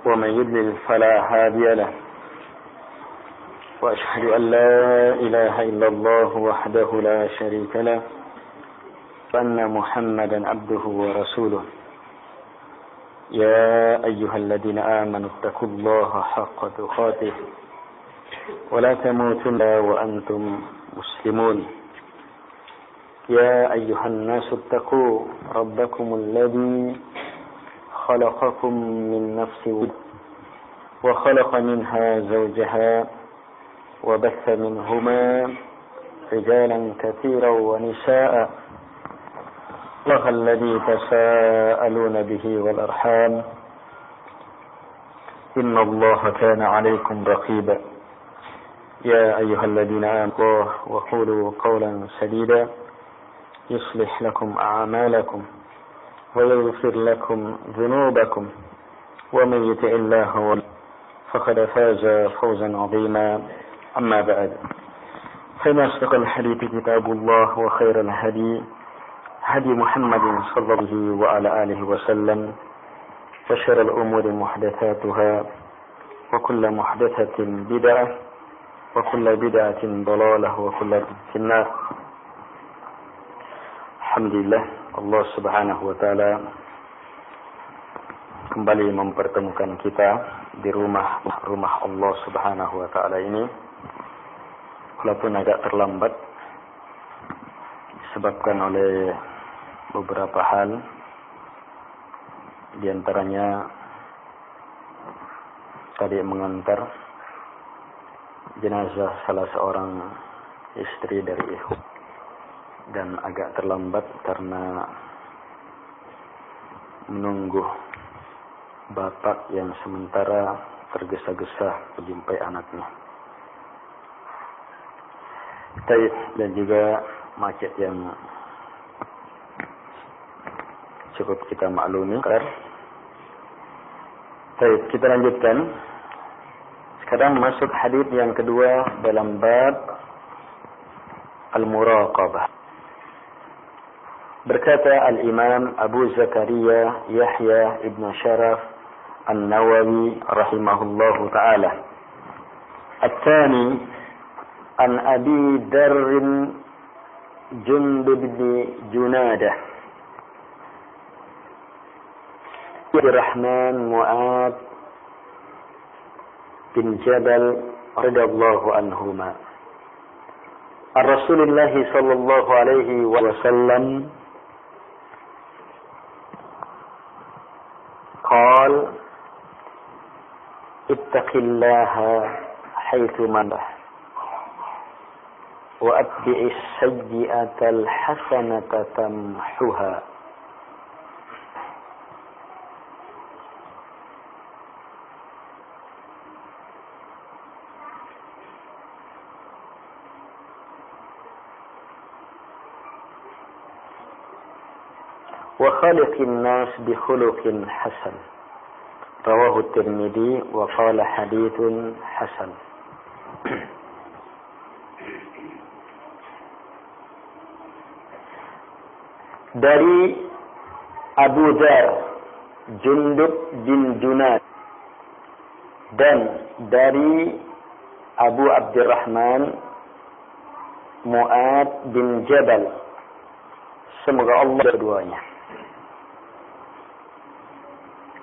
ومن يضلل فلا هادي له وأشهد أن لا إله إلا الله وحده لا شريك له وأن محمدا عبده ورسوله يا أيها الذين آمنوا اتقوا الله حق تقاته ولا تموتن وأنتم مسلمون يا أيها الناس اتقوا ربكم الذي خلقكم من نفس وخلق منها زوجها وبث منهما رجالا كثيرا ونساء الله الذي تساءلون به والأرحام إن الله كان عليكم رقيبا يا أيها الذين آمنوا وقولوا قولا سديدا يصلح لكم أعمالكم ويغفر لكم ذنوبكم ومن يطع الله فقد فاز فوزا عظيما أما بعد فإن أصدق الحديث كتاب الله وخير الهدي هدي محمد صلى الله عليه وعلى آله وسلم وشر الأمور محدثاتها وكل محدثة بدعة وكل بدعة ضلالة وكل في النار. Alhamdulillah, Allah Subhanahu wa taala kembali mempertemukan kita di rumah Allah Subhanahu wa taala ini. Walaupun agak terlambat disebabkan oleh beberapa hal, di antaranya tadi mengantar jenazah salah seorang istri dari ikhwan dan agak terlambat karena menunggu bapak yang sementara tergesa-gesa menjumpai anaknya. Dan juga macet yang cukup kita maklumi. Baik, kita lanjutkan. Sekarang masuk hadis yang kedua dalam bab al-muraqabah. Berkata Al-Imam Abu Zakaria Yahya ibn Sharaf An-Nawawi rahimahullahu ta'ala. At-Tani an Abi Darr Jundub bin Junadah Rahman Mu'ad bin Jabal radhiyallahu anhuma. Rasulullah sallallahu alaihi wasallam قال اتق الله حيثما وأتبع السيئة الحسنة تمحها وخالق الناس بخلق حسن رواه الترمذي وقال حديث حسن. Dari Abu Dar Jundub bin Junad dan dari Abu Abdurrahman Mu'ad bin Jabal, semoga Allah berduanya.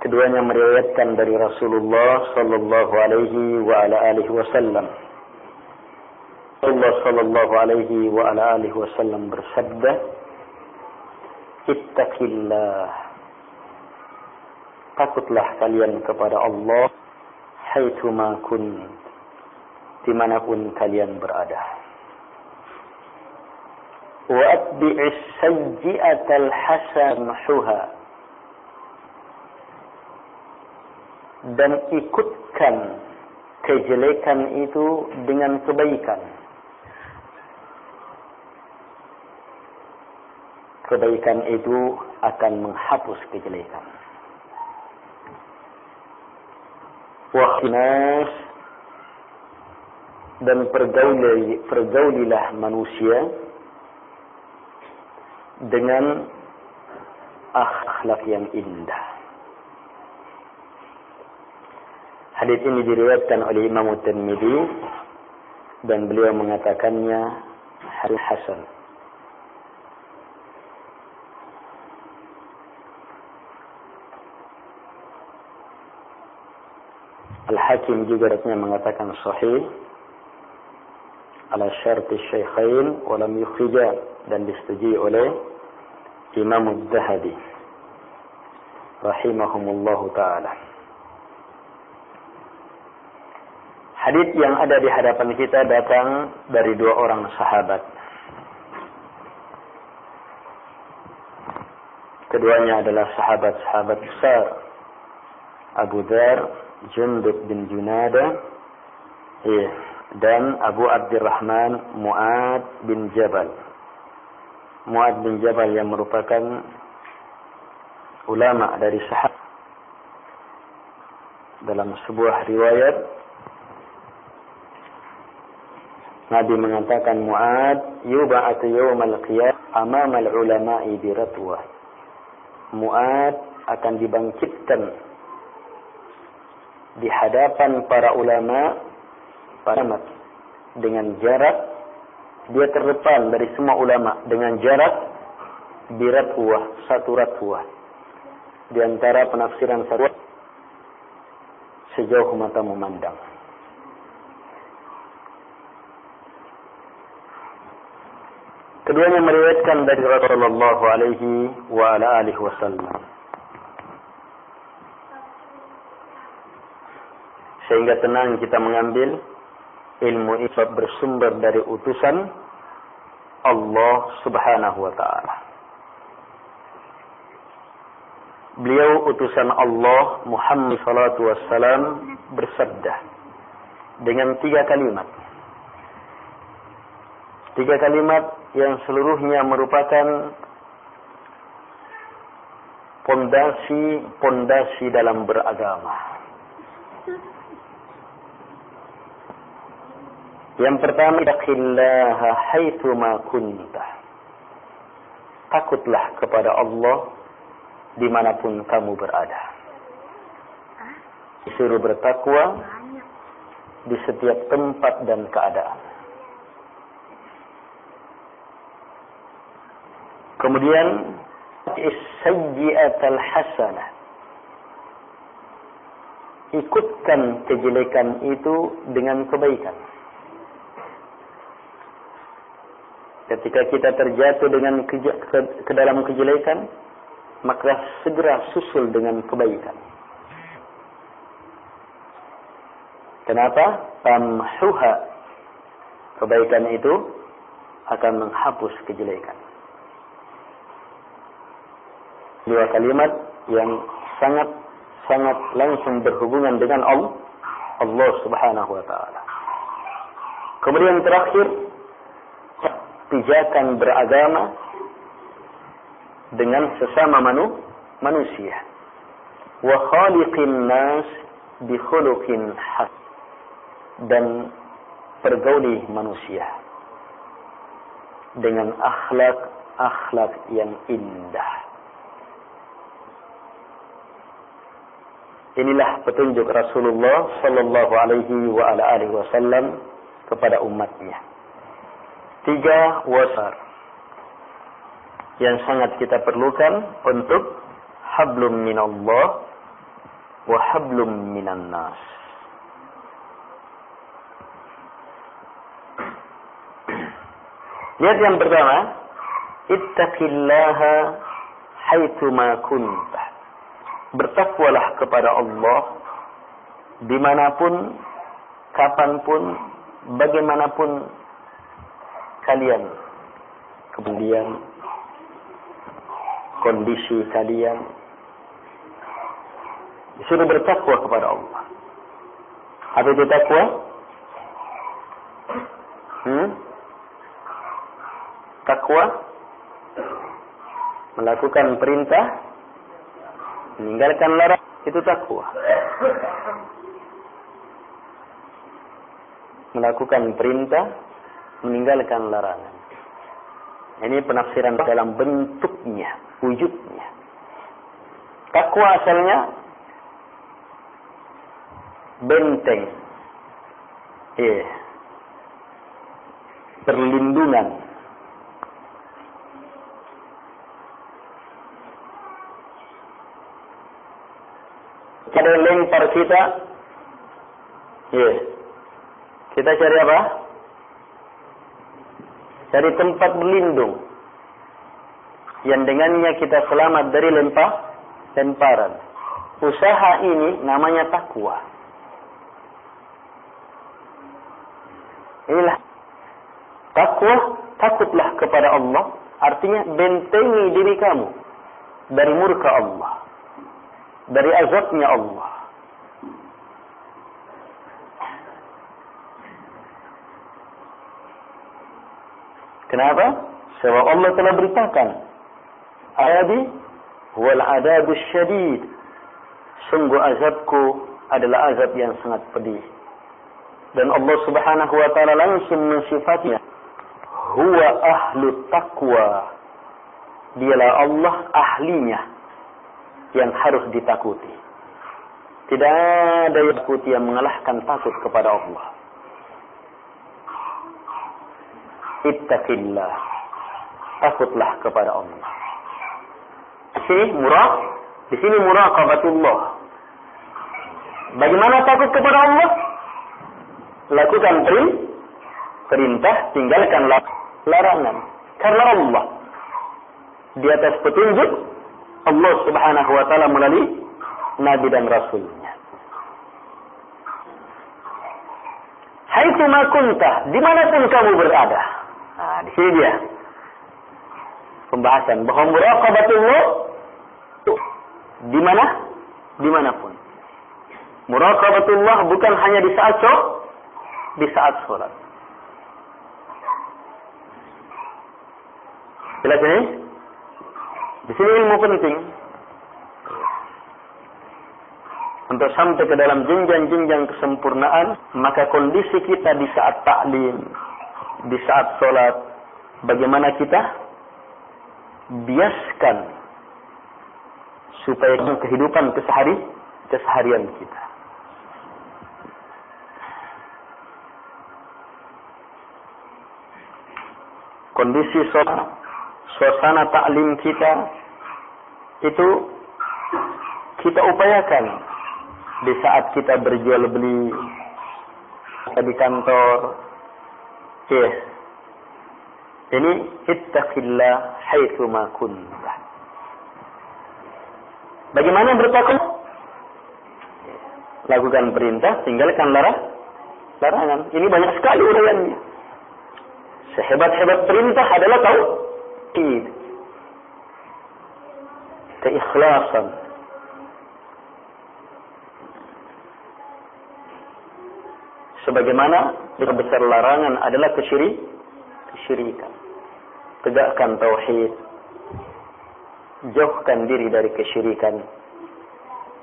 Keduanya meriwayatkan dari Rasulullah sallallahu alaihi wa ala alihi wasallam. Allah sallallahu alaihi wa ala alihi wasallam bersabda, "Ittaqillah." Takutlah kalian kepada Allah haitsuma kun, dimanapun kalian berada. Wa atbi'is sayyi'atal hasanah, dan ikutkan kejelekan itu dengan kebaikan. Kebaikan itu akan menghapus kejelekan. Wahnas, dan pergaulilah manusia dengan akhlak yang indah. Hadis ini diriwayatkan oleh Imam Tirmidzi dan beliau mengatakannya hadis hasan. Al-Hakim juga rasanya mengatakan sahih ala syarti syaikhain wa lam yukhrija, dan disetujui oleh Imam Az-Zahabi rahimahumullahu taala. Hadis yang ada di hadapan kita datang dari dua orang sahabat. Keduanya adalah sahabat-sahabat besar, Abu Dzar, Jundub bin Junada, dan Abu Abdurrahman Mu'ad bin Jabal. Mu'ad bin Jabal yang merupakan ulama dari sahabat. Dalam sebuah riwayat Nabi mengatakan Mu'ad yub'atu yawmal qiyamah amamal ulama'i biratwa. Mu'ad akan dibangkitkan di hadapan para ulama dengan jarak, dia terdepan dari semua ulama dengan jarak biratwah, satu ratwah, di antara penafsiran satu sejauh mata memandang. Keduanya meriwayatkan dari Rasulullah alaihi wa ala alihi wasallam, sehingga tenang kita mengambil ilmu itu bersumber dari utusan Allah Subhanahu wa taala. Beliau utusan Allah Muhammad sallallahu alaihi wasallam bersabda dengan 3 kalimat. 3 kalimat yang seluruhnya merupakan pondasi dalam beragama. Yang pertama, taqillaha haitsu ma kunta. Takutlah kepada Allah dimanapun kamu berada. Disuruh bertakwa di setiap tempat dan keadaan. Kemudian as-sayyi'atal hasanah. Ikutkan kejelekan itu dengan kebaikan. Ketika kita terjatuh dengan ke dalam kejelekan, maka segera susul dengan kebaikan. Kenapa? Tamhuha. Kebaikan itu akan menghapus kejelekan. 2 kalimat yang sangat langsung berhubungan dengan Allah Subhanahu wa taala. Kemudian terakhir, pijakan beragama dengan sesama manusia. Wa khaliqin nas bi khuluqin hasan, dan pergauli manusia dengan akhlak yang indah. Inilah petunjuk Rasulullah sallallahu alaihi wa ala alihi wasallam kepada umatnya. 3 wasar yang sangat kita perlukan untuk hablum minallah wa hablum minan nas. Lihat yang pertama, ittaqillaha haitsu ma kunta. Bertakwalah kepada Allah dimanapun, kapanpun, bagaimanapun kalian, kemudian kondisi kalian, disuruh bertakwa kepada Allah. Apa itu takwa? Takwa melakukan perintah, meninggalkan larangan, itu takwa. Melakukan perintah, meninggalkan larangan. Ini penafsiran dalam bentuknya, wujudnya. Takwa asalnya benteng, perlindungan. Ada yang lempar kita, kita cari apa? Cari tempat berlindung yang dengannya kita selamat dari lemparan. Usaha ini namanya takwa. Inilah takwa, takutlah kepada Allah, artinya bentengi diri kamu dari murka Allah, dari azabnya Allah. Kenapa? Sebab Allah telah beritakan, ayati wal adabus syadid, sungguh azabku adalah azab yang sangat pedih. Dan Allah Subhanahu wa taala langsung mensifatnya, huwa ahlut taqwa, dialah Allah ahlinya yang harus ditakuti. Tidak ada yang takuti yang mengalahkan takut kepada Allah. Ittaqillah, takutlah kepada Allah. Di sini muraqabatullah. Bagaimana takut kepada Allah? Lakukan perintah, tinggalkan larangan. Karena Allah di atas petunjuk Allah Subhanahu wa taala melalui nabi dan rasulnya. Haitsu ma kunta, dimanapun kamu berada. Nah, di sini dia pembahasan bahwa muraqabatullah dimanapun. Muraqabatullah bukan hanya di saat sholat. Jelas ini? Di sini ilmu penting untuk sampai ke dalam jenjang-jenjang kesempurnaan. Maka kondisi kita di saat taklim, di saat sholat, bagaimana kita biaskan supaya kehidupan keseharian kita. Kondisi sholat, suasana taklim kita itu kita upayakan di saat kita berjual beli di kantor. Ini ittaqillah haitsu ma kunta. Bagaimana bertakwa? Lakukan perintah, tinggalkan larangan. Ini banyak sekali uraiannya. Sehebat-hebat perintah adalah tauhid, keikhlasan. Sebagaimana besar larangan adalah kesyirikan. Tegakkan tauhid, jauhkan diri dari kesyirikan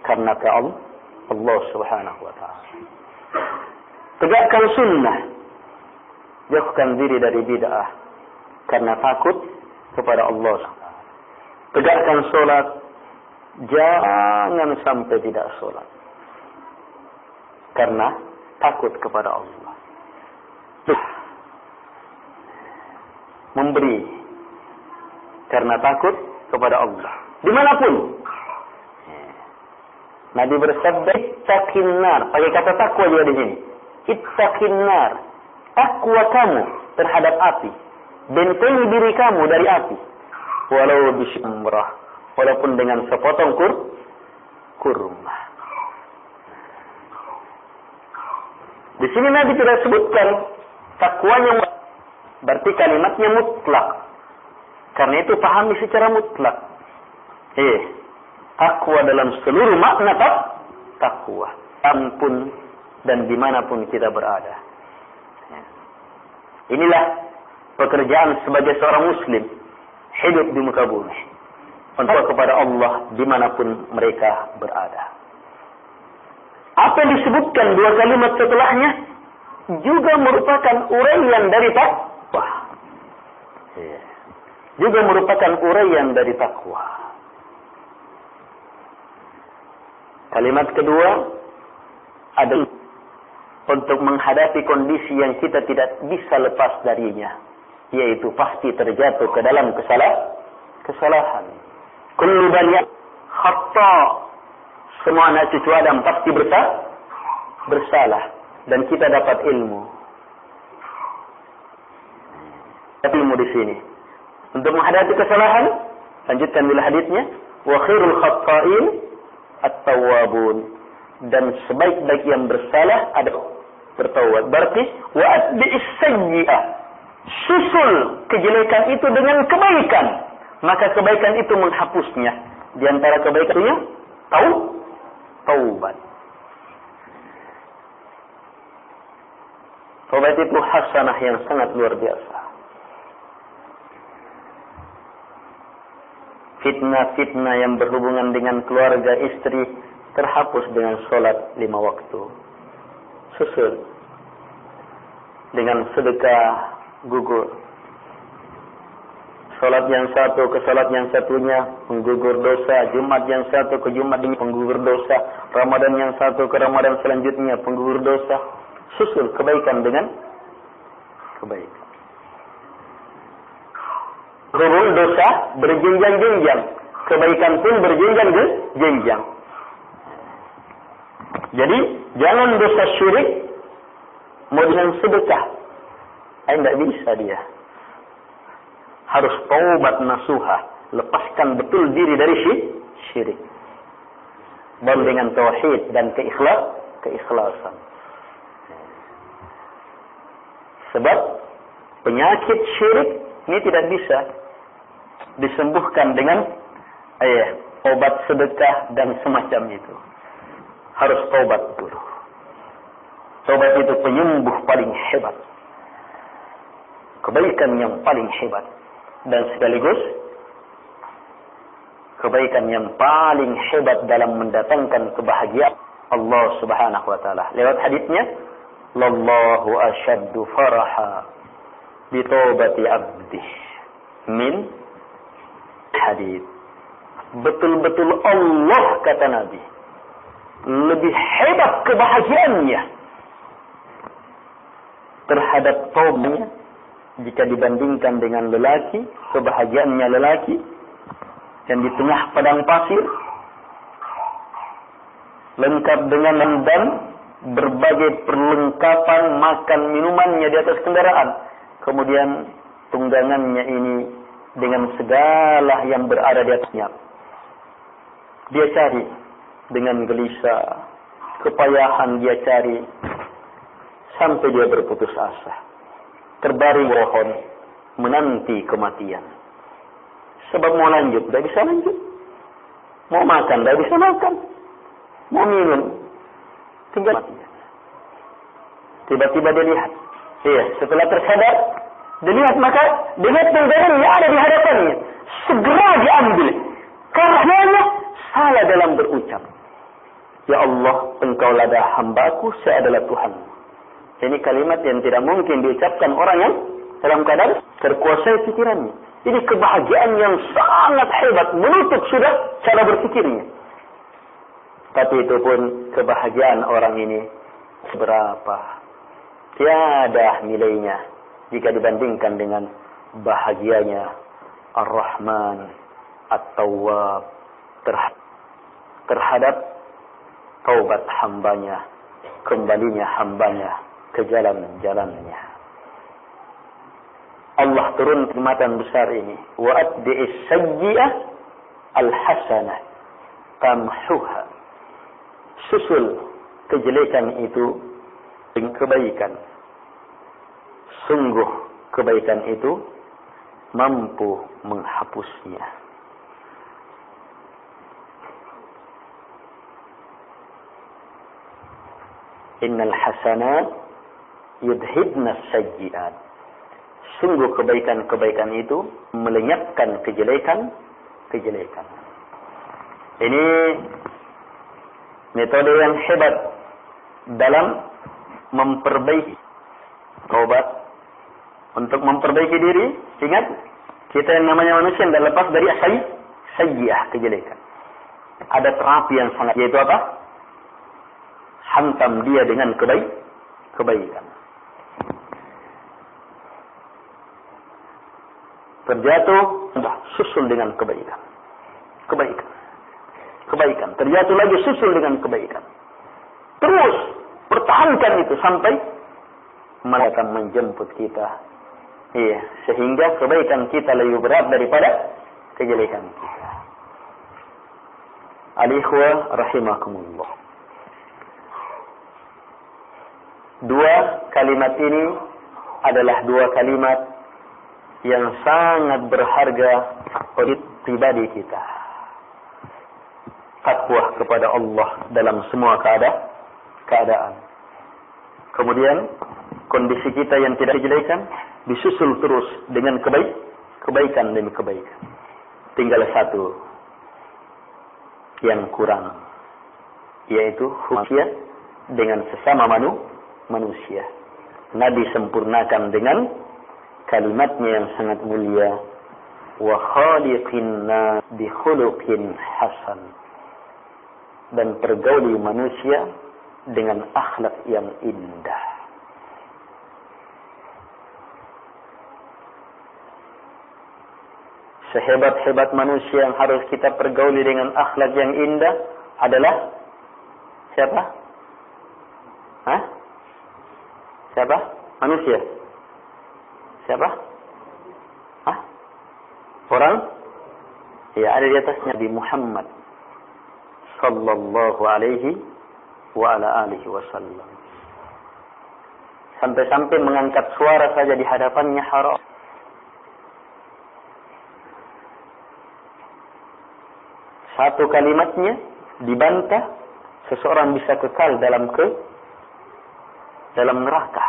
karena Allah Subhanahu wa taala. Tegakkan sunnah, jauhkan diri dari bid'ah karena takut kepada Allah. Tegakkan sholat, jangan sampai tidak sholat karena takut kepada Allah. Memberi karena takut kepada Allah. Dimanapun. Nabi bersabda, ittaqin nar. Pakai kata takwa juga di sini. Ittaqin nar. Takwa kamu terhadap api. Bentengi diri kamu dari api. Walau bisyamrah. Walaupun dengan sepotong kurma. Di sini Nabi tidak sebutkan takwanya, berarti kalimatnya mutlak. Karena itu pahami secara mutlak. Takwa dalam seluruh makna takwa. Ampun dan dimanapun kita berada. Inilah pekerjaan sebagai seorang muslim. Hidup di muka bumi. Untuk kepada Allah dimanapun mereka berada. Apa yang disebutkan dua kalimat setelahnya juga merupakan uraian dari takwa. Juga merupakan uraian dari takwa. Kalimat kedua, ada untuk menghadapi kondisi yang kita tidak bisa lepas darinya, yaitu pasti terjatuh ke dalam kesalahan. Kullu bani khata, semua anak cucu Adam pasti bersalah, dan kita dapat ilmu. Ilmu di sini untuk menghadapi kesalahan. Lanjutkan dulu hadisnya. Wa khairul khata'in at-tawwabun, dan sebaik-baik yang bersalah ada bertaubat. Berarti wa atbi'is sayyi'ah, susul kejelekan itu dengan kebaikan, maka kebaikan itu menghapusnya. Di antara kebaikannya taubat. Taubat itu hasanah yang sangat luar biasa. Fitnah-fitnah yang berhubungan dengan keluarga, istri terhapus dengan sholat 5 waktu. Susul dengan sedekah gugur. Sholat yang satu ke sholat yang satunya penggugur dosa. Jumat yang satu ke Jumat ini penggugur dosa. Ramadan yang satu ke Ramadan selanjutnya penggugur dosa. Susul kebaikan dengan kebaikan. Gugurul dosa berjenjang-jenjang, kebaikan pun berjenjang-jenjang. Jadi jangan dosa syirik mau dengan sedekah, tidak bisa dia. Harus taubat nasuha, lepaskan betul diri dari syirik. Dan dengan tauhid dan keikhlasan. Sebab penyakit syirik ini tidak bisa disembuhkan dengan obat sedekah dan semacam itu. Harus taubat dulu. Taubat itu penyembuh paling hebat. Kebaikan yang paling hebat. Dan sekaligus kebaikan yang paling hebat dalam mendatangkan kebahagiaan Allah Subhanahu wa taala. Lewat hadisnya, "Lallahu asyaddu faraha bi taubati 'abdi min hadid." Betul-betul Allah, kata Nabi, lebih hebat kebahagiaannya terhadap taubatnya jika dibandingkan dengan lelaki. Kebahagiaannya lelaki yang di tengah padang pasir, lengkap dengan dan berbagai perlengkapan makan minumannya di atas kendaraan. Kemudian tunggangannya ini dengan segala yang berada di atasnya. Dia cari dengan gelisah, kepayahan dia cari, sampai dia berputus asa. Terbaring pohon, menanti kematian. Sebab mau lanjut, tidak bisa lanjut. Mau makan, tidak bisa makan. Mau minum, tinggal mati. Tiba-tiba dia lihat. Setelah tersadar, dilihat, maka dengan tunggangan yang ada di hadapannya segera diambil. Karenanya salah dalam berucap. Ya Allah, Engkau adalah hambaku, saya adalah Tuhan. Ini kalimat yang tidak mungkin diucapkan orang yang dalam keadaan terkuasai pikirannya. Ini kebahagiaan yang sangat hebat, menutup sudah cara berpikirnya. Tapi itu pun kebahagiaan orang ini seberapa. Tiada nilainya jika dibandingkan dengan bahagianya Ar-Rahman At-Tawwab terhadap taubat hambanya, kembalinya hambanya ke jalan-jalannya. Allah turun nikmatan besar ini. Wa atbi'is sayyi'ah al-hasanah tamhuha. Susul kejelekan itu dengan kebaikan. Sungguh kebaikan itu mampu menghapusnya. Innal hasanat yudhibna sayyi'at. Sungguh kebaikan-kebaikan itu melenyapkan kejelekan. Ini metode yang hebat dalam memperbaiki taubat. Untuk memperbaiki diri, ingat, kita yang namanya manusia tidak lepas dari sayyi'ah, kejelekan. Ada terapi yang sangat, yaitu apa? hantam dia dengan kebaikan. Terjatuh, susul dengan kebaikan. Kebaikan. Terjatuh lagi, susul dengan kebaikan. Terus pertahankan itu sampai mereka menjemput kita. Iya, sehingga kebaikan kita lebih berat daripada kejelekan kita. Al-ikhwah rahimakumullah. Dua kalimat ini adalah dua kalimat yang sangat berharga bagi pribadi kita. Takwa kepada Allah dalam semua keadaan. Kemudian kondisi kita yang tidak kejelekan disusul terus dengan kebaikan demi kebaikan. Tinggal satu yang kurang, yaitu manusia dengan sesama manusia. Nabi sempurnakan dengan kalimatnya yang sangat mulia, wa khaliqin nas bi khuluqin hasan, dan pergauli manusia dengan akhlak yang indah. Sehebat-hebat manusia yang harus kita pergauli dengan akhlak yang indah adalah siapa? Hah? Siapa? Manusia. Siapa? Hah? Orang? Ya, ada di atasnya Nabi Muhammad sallallahu alaihi wa ala alihi wasallam. Sampai-sampai mengangkat suara saja di hadapannya haram. Satu kalimatnya dibantah, seseorang bisa kekal dalam neraka.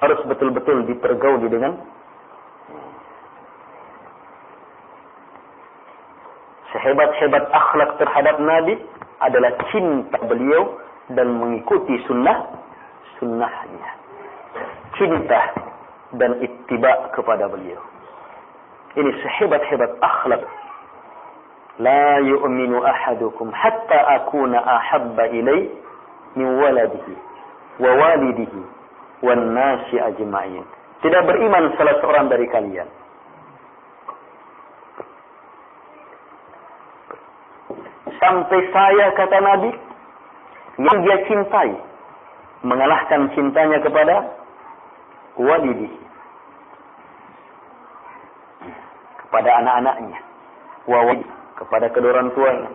Harus betul-betul dipergauli dengan sehebat-hebat akhlak terhadap Nabi adalah cinta beliau dan mengikuti sunnahnya. Cinta dan ittiba kepada beliau. Ini sehebat-hebat akhlak. La yu'minu ahadukum hatta akuna ahabba ilai min waladihi wa walidihi wan nasi ajma'in. Tidak beriman salah seorang dari kalian sampai saya, kata Nabi, yang dia cintai mengalahkan cintanya kepada walidi, kepada anak-anaknya, wa walidi, kepada kedua orang tuanya,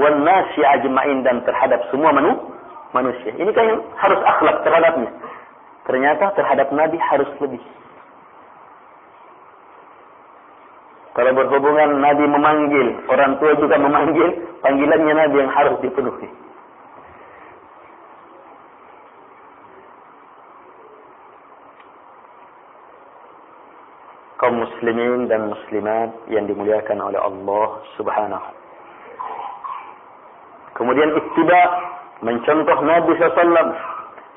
wan nasi ajma'in, dan terhadap semua manusia. Ini kan yang harus akhlak terhadapnya. Ternyata terhadap Nabi harus lebih. Kalau berhubungan Nabi memanggil, orang tua juga memanggil, panggilannya Nabi yang harus dipenuhi. Kaum muslimin dan muslimat yang dimuliakan oleh Allah Subhanahu. Kemudian ittiba, mencontoh Nabi SAW.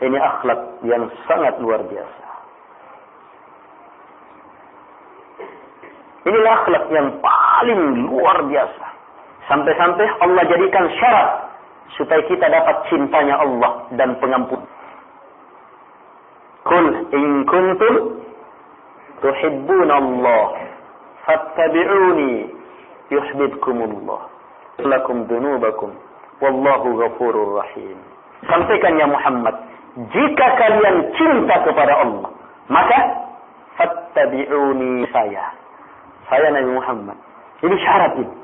Ini akhlak yang sangat luar biasa. Inilah akhlak yang paling luar biasa. Sampai-sampai Allah jadikan syarat supaya kita dapat cintanya Allah dan pengampunan. Qul in kuntum tuhibbuna Allah fattabi'uni yuhibbukumullah lakum dunubakum wallahu ghafurur rahim. Sampaikan ya Muhammad, jika kalian cinta kepada Allah, maka fattabi'uni, saya Nabi Muhammad. Ini syarat ini.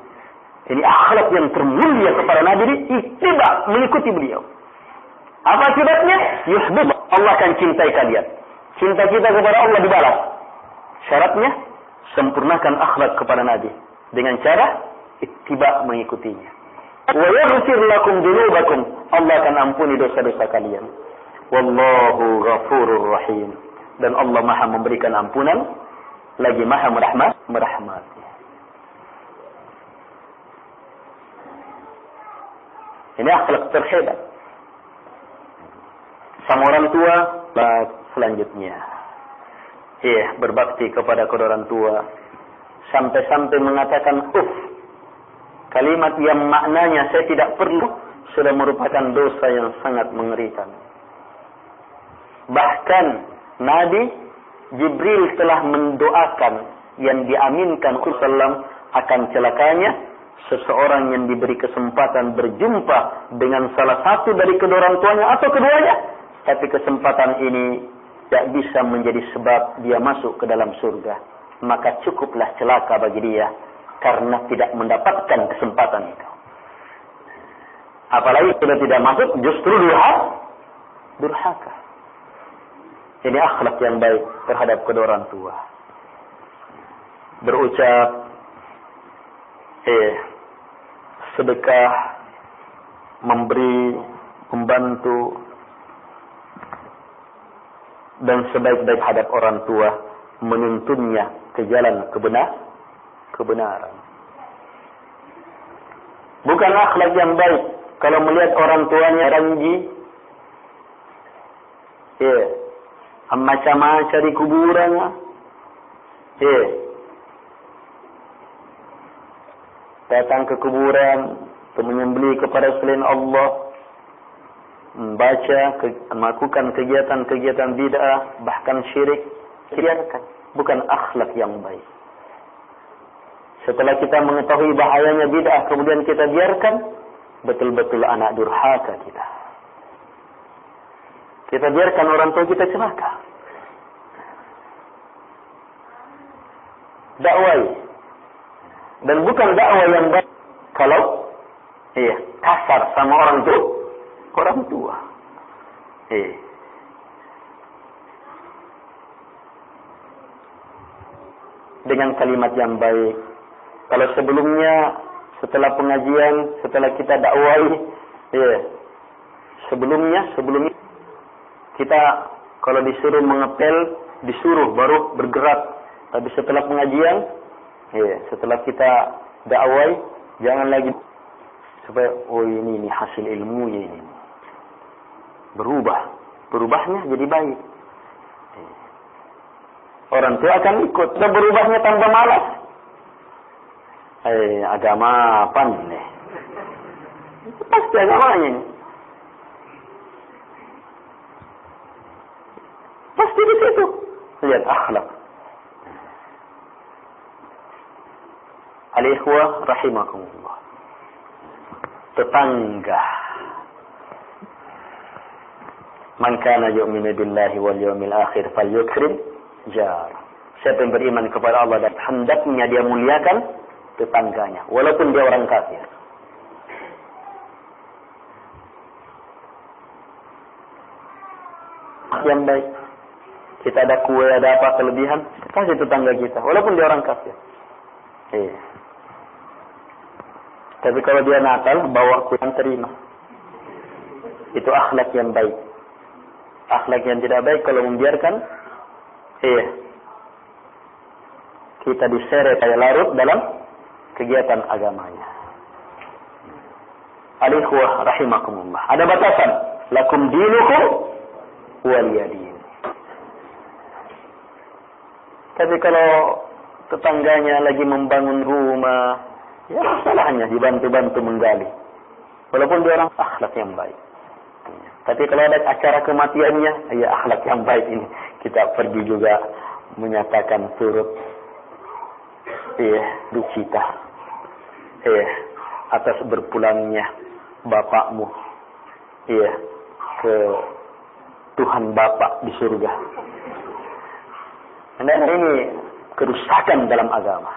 Ini akhlak yang termulia kepada Nabi ini, ittiba, mengikuti beliau. Apa akibatnya? Yuhibbu, Allah akan cintai kalian. Cinta kita kepada Allah dibalas. Syaratnya, sempurnakan akhlak kepada Nabi dengan cara ittiba, mengikutinya. Wa yaghfir lakum dunubakum, Allah akan ampuni dosa-dosa kalian. Wallahu ghafurur rahim, dan Allah Maha memberikan ampunan, lagi Maha merahmati. Ini akhlak terhebat. Sama orang tua, selanjutnya, berbakti kepada kedua orang tua, Sampai-sampai mengatakan kalimat yang maknanya saya tidak perlu, sudah merupakan dosa yang sangat mengerikan. Bahkan Nabi Jibril telah mendoakan yang diaminkan Rasulullah akan celakanya seseorang yang diberi kesempatan berjumpa dengan salah satu dari kedua orang tuanya atau keduanya, tapi kesempatan ini tidak bisa menjadi sebab dia masuk ke dalam surga, maka cukuplah celaka bagi dia karena tidak mendapatkan kesempatan itu. Apalagi sudah tidak masuk, justru durhaka. Ini akhlak yang baik terhadap kedua orang tua. Berucap sedekah, memberi, membantu, dan sebaik-baik hadap orang tua, menuntunnya ke jalan kebenaran. Bukan akhlak yang baik kalau melihat orang tuanya ranji, macam-macam di kuburan, datang ke kuburan, menyembelih kepada selain Allah, membaca, melakukan kegiatan-kegiatan bid'ah, bahkan syirik, biarkan. Bukan akhlak yang baik. Setelah kita mengetahui bahayanya bid'ah, kemudian kita biarkan, betul-betul anak durhaka kita. Kita biarkan orang tua kita celaka. Dakwai. Dan bukan dakwah yang baik kalau kasar sama orang tua. Dengan kalimat yang baik. Kalau sebelumnya, setelah pengajian, setelah kita dakwai, sebelumnya kita kalau disuruh mengepel, disuruh baru bergerak. Tapi setelah pengajian, setelah kita dakwai, jangan lagi supaya ini hasil ilmunya ini berubahnya jadi baik. Orang tua akan ikut, dan berubahnya tanpa malas. Agama apa nih? Pasti agamanya. Pasti di situ. Lihat akhlak. Al-ikhwah rahimakumullah. Tetangga. Man kana yu'minu billahi wal yawmil akhir falyukrim jar. Siapa yang beriman kepada Allah dan hendaknya dia muliakan tetangganya, walaupun dia orang kafir. Yang baik. Kita ada kue, ada apa kelebihan, kasih tetangga kita, walaupun dia orang kafir. Tapi kalau dia nakal, bawa kue yang terima. Itu akhlak yang baik. Akhlak yang tidak baik kalau membiarkan kita diseret kayak larut dalam kegiatan agamanya. Al-ikhwah rahimakumullah. Ada batasan. Lakum dinukum waliyadin. Tapi kalau tetangganya lagi membangun rumah, ya salahnya dibantu-bantu menggali. Walaupun dia orang akhlak yang baik. Tapi kalau ada acara kematiannya, ya akhlak yang baik ini. Kita pergi juga menyatakan turut ducita atas berpulangnya bapakmu ke Tuhan Bapak di surga. Dan ini kerusakan dalam agama.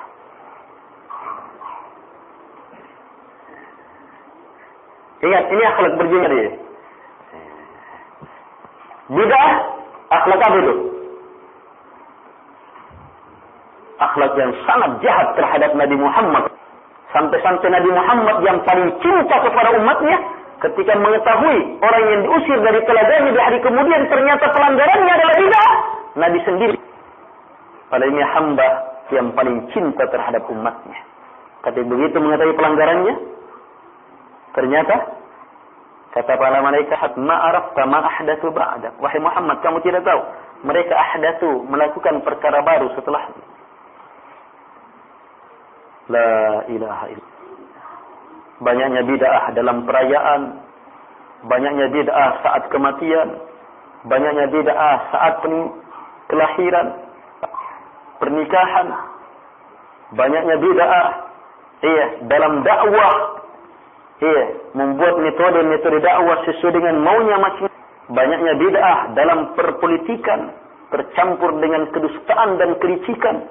Ingat, ini akhlak berjihad. Bid'ah, akhlak apa itu? Akhlak yang sangat jahat terhadap Nabi Muhammad. Sampai-sampai Nabi Muhammad yang paling cinta kepada umatnya, ketika mengetahui orang yang diusir dari telaganya di hari kemudian ternyata pelanggarannya adalah bid'ah, Nabi sendiri padahal hamba yang paling cinta terhadap umatnya. Tapi begitu mengetahui pelanggarannya, ternyata kata para malaikat, ma arafta ma ahdatsu ba'da. Wahai Muhammad, kamu tidak tahu mereka ahdatsu, melakukan perkara baru setelahmu. La ilaha illallah. Banyaknya bid'ah dalam perayaan, banyaknya bid'ah saat kematian, banyaknya bid'ah saat kelahiran, pernikahan, banyaknya bid'ah dalam dakwah, membuat metode-metode dakwah sesuai dengan maunya masing-masing. Banyaknya bid'ah dalam perpolitikan, tercampur dengan kedustaan dan kelicikan.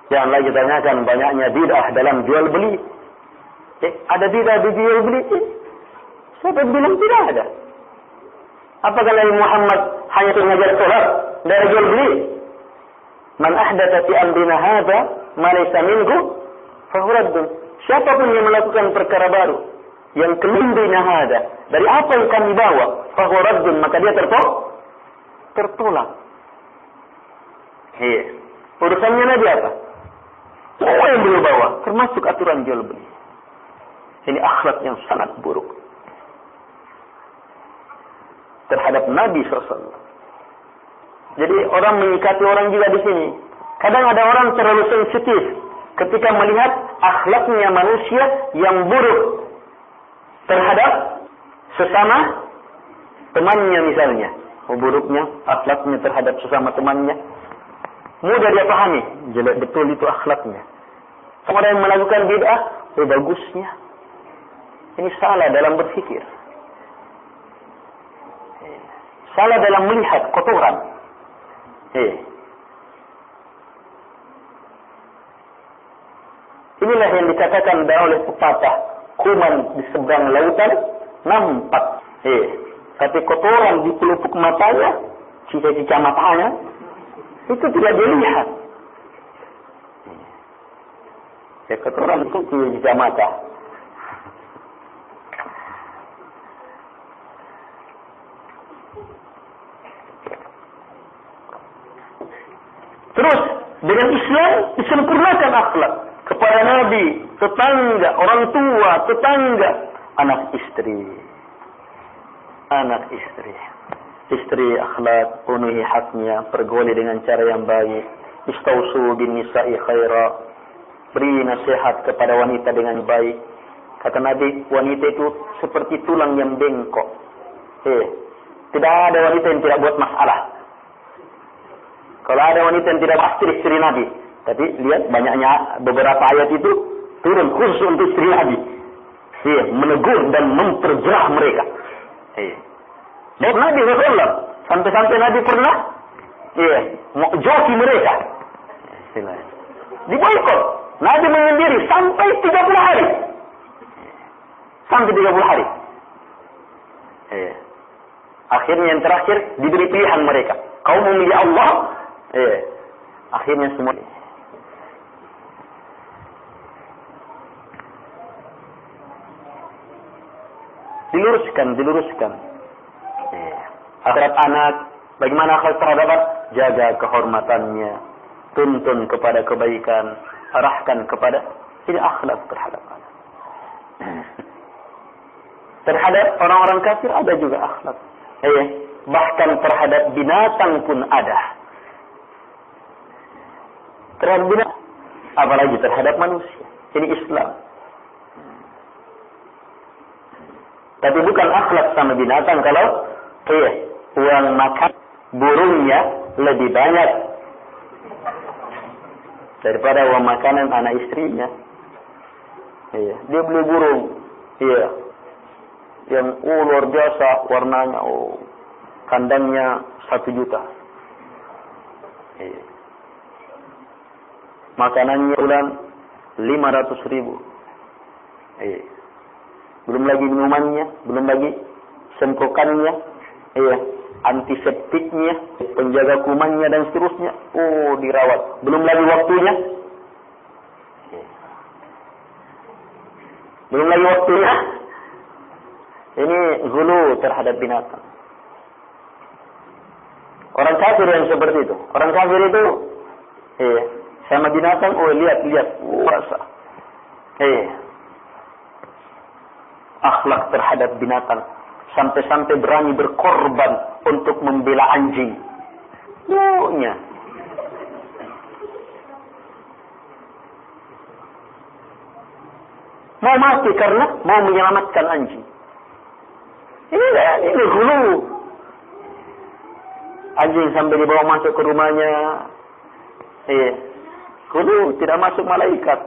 Jangan lagi tanyakan banyaknya bid'ah dalam jual beli. Ada bid'ah di jual beli? Siapa bilang tidak ada? Apakah Nabi Muhammad hanya mengajar sholat dari jual beli? Man ahdatsa fi amrina hadza ma laysa minhu fa huwa raddun. Siapapun yang melakukan perkara baru yang keluar hadza dari apa yang kami bawa, fa huwa raddun, maka dia tertolak. Urusannya Nabi apa? Semua yang beliau bawa, termasuk aturan jual beli. Ini akhlak yang sangat buruk terhadap Nabi SAW. Jadi orang menyikapi orang juga di sini. Kadang ada orang terlalu sensitif ketika melihat akhlaknya manusia yang buruk terhadap sesama temannya misalnya. Buruknya akhlaknya terhadap sesama temannya, mudah dia pahami. Jelek betul itu akhlaknya. Orang yang melakukan bid'ah, bagusnya. Ini salah dalam berpikir. Salah dalam melihat kotoran. Inilah yang dikatakan oleh pepatah, kuman di seberang lautan nampak. Tapi kotoran di pelupuk matanya, cica-cica matanya, itu tidak dilihat. Kotoran itu cica mata. Terus dengan Islam disempurnakan akhlak kepada Nabi, tetangga, orang tua, tetangga, anak istri. Istri akhlak, penuhi haknya, pergauli dengan cara yang baik. Istausu bin nisa'i khaira. Beri nasihat kepada wanita dengan baik. Kata Nabi, wanita itu seperti tulang yang bengkok. Tidak ada wanita yang tidak buat masalah. Kalau ada wanita yang tidak pasti istri Nabi. Tapi lihat banyaknya beberapa ayat itu turun khusus untuk istri Nabi. Menegur dan memperjerah mereka. Dan Nabi SAW sampai-sampai Nabi pernah mau joki mereka. Diboikot. Nabi menyendiri sampai 30 hari. Sampai 30 hari. Akhirnya yang terakhir diberi pilihan mereka. Kau memilih Allah. Akhirnya semua. Diluruskan. Akhlak anak, bagaimana akhlak terhadap? Jaga kehormatannya, tuntun kepada kebaikan, arahkan kepada ini akhlak terhadap anak. Terhadap orang-orang kafir ada juga akhlak. Bahkan terhadap binatang pun ada. Terhadap binatang, apalagi terhadap manusia. Ini Islam. Tapi bukan akhlak sama binatang kalau uang makan burungnya lebih banyak daripada uang makanan anak istrinya. Dia beli burung, yang luar biasa warnanya, kandangnya 1 juta. Makanannya bulan 500.000. Belum lagi minumannya, belum lagi semprokannya, antiseptiknya, penjaga kumannya dan seterusnya. Dirawat. Belum lagi waktunya. Ini gulu terhadap binatang. Orang kafir yang seperti itu. Orang kafir itu, sama binatang, lihat, puasa. Akhlak terhadap binatang. Sampai-sampai berani berkorban untuk membela anjing. mau mati karena mau menyelamatkan anjing. Ini hulu. Anjing sampai dibawa masuk ke rumahnya. Hulu, tidak masuk malaikat.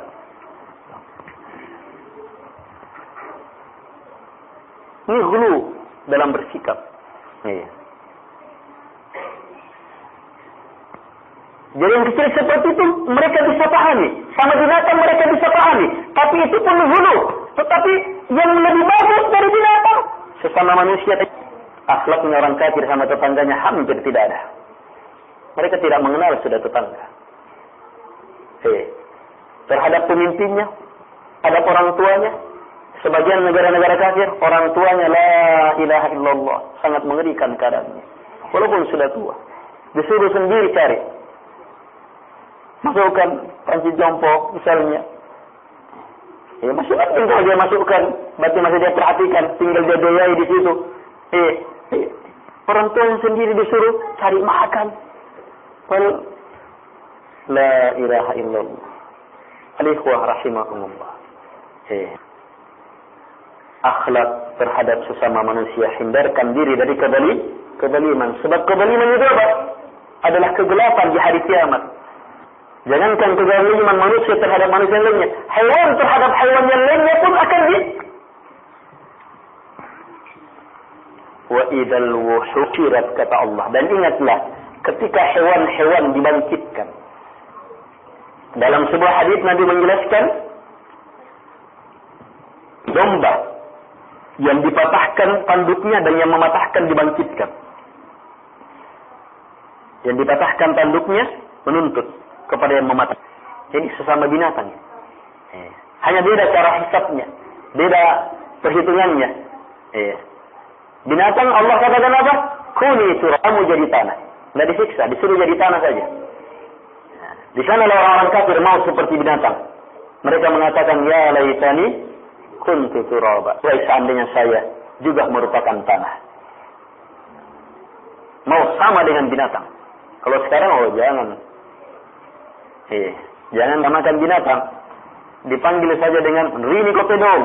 Ini hulu dalam bersikap. Jadi yang kecil seperti itu mereka bisa pahami. Sama binatang mereka bisa pahami. Tapi itu pun hulu. Tetapi yang lebih bagus dari binatang, sesama manusia, akhlaknya orang kafir sama tetangganya hampir tidak ada. Mereka tidak mengenal sudah tetangga. Terhadap pemimpinnya, terhadap orang tuanya, sebagian negara-negara kafir, orang tuanya la ilaha illallah, sangat mengerikan keadaannya. Walaupun sudah tua, disuruh sendiri cari. Masukkan panci jompo misalnya. Masukkan, tinggal dia masukkan, berarti masih dia perhatikan, tinggal dia doyai di situ. Orang tua yang sendiri disuruh cari makan. La ilaha illallah. Alikhwah rahimahumullah. Akhlak terhadap sesama manusia, hindarkan diri dari kezaliman. Sebab kezaliman itu apa? Adalah kegelapan di hari kiamat. Jangankan kezaliman manusia terhadap manusia yang lainnya, hewan terhadap hewan yang lainnya pun akan wa idzal wuhushirat, kata Allah. Dan ingatlah ketika hewan-hewan dibangkitkan. Dalam sebuah hadis Nabi menjelaskan domba yang dipatahkan tanduknya dan yang mematahkan dibangkitkan. Yang dipatahkan tanduknya menuntut kepada yang mematahkan. Jadi sesama binatang. Hanya beda cara hisabnya, beda perhitungannya. Binatang Allah katakan apa? Kuni turab, kamu jadi tanah. Tidak disiksa, disuruh jadi tanah saja. Di sana orang-orang kafir mau seperti binatang. Mereka mengatakan, ya laitani kuntu turaba. Wah, seandainya saya juga merupakan tanah. Mau sama dengan binatang. Kalau sekarang, jangan. Jangan samakan binatang. Dipanggil saja dengan Rini Kopedong.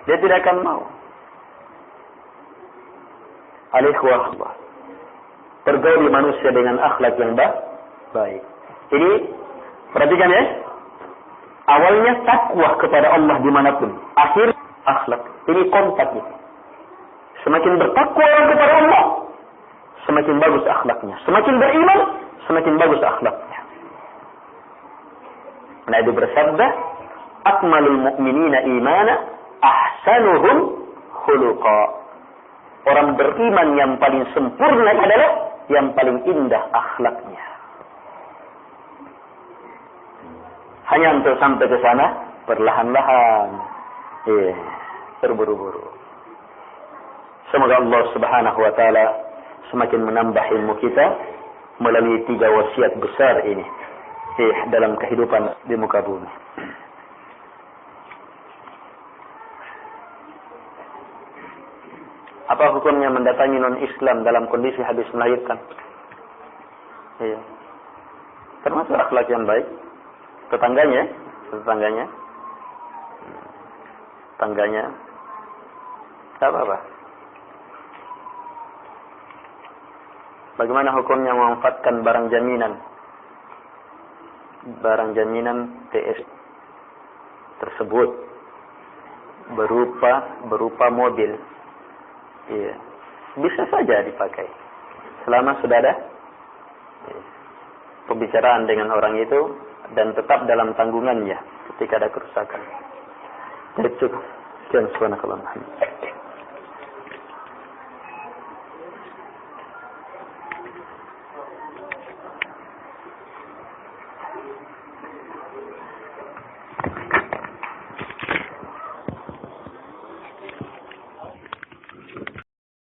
Dia tidak akan mau. Alikhwah, pergauli manusia dengan akhlak yang baik. Ini perhatikan ya. Awalnya takwa kepada Allah dimanapun. Akhir akhlak. Ini kontaknya. Semakin bertakwa orang kepada Allah, semakin bagus akhlaknya. Semakin beriman, semakin bagus akhlaknya. Nabi bersabda, akmalul mu'minina imana ahsanuhum khuluqa. Orang beriman yang paling sempurna adalah yang paling indah akhlaknya. Hanya untuk sampai ke sana perlahan-lahan, terburu-buru. Semoga Allah Subhanahu wa taala semakin menambah ilmu kita melalui 3 wasiat besar ini dalam kehidupan di muka bumi. Apa hukumnya mendatangi non-Islam dalam kondisi habis melahirkan? Termasuk akhlak yang baik. Tetangganya, tak apa-apa. Bagaimana hukumnya memanfaatkan barang jaminan TS tersebut berupa mobil? Bisa saja dipakai selama sudah ada pembicaraan dengan orang itu dan tetap dalam tanggungannya ketika ada kerusakan. Cukup. Sekian, subhanallah.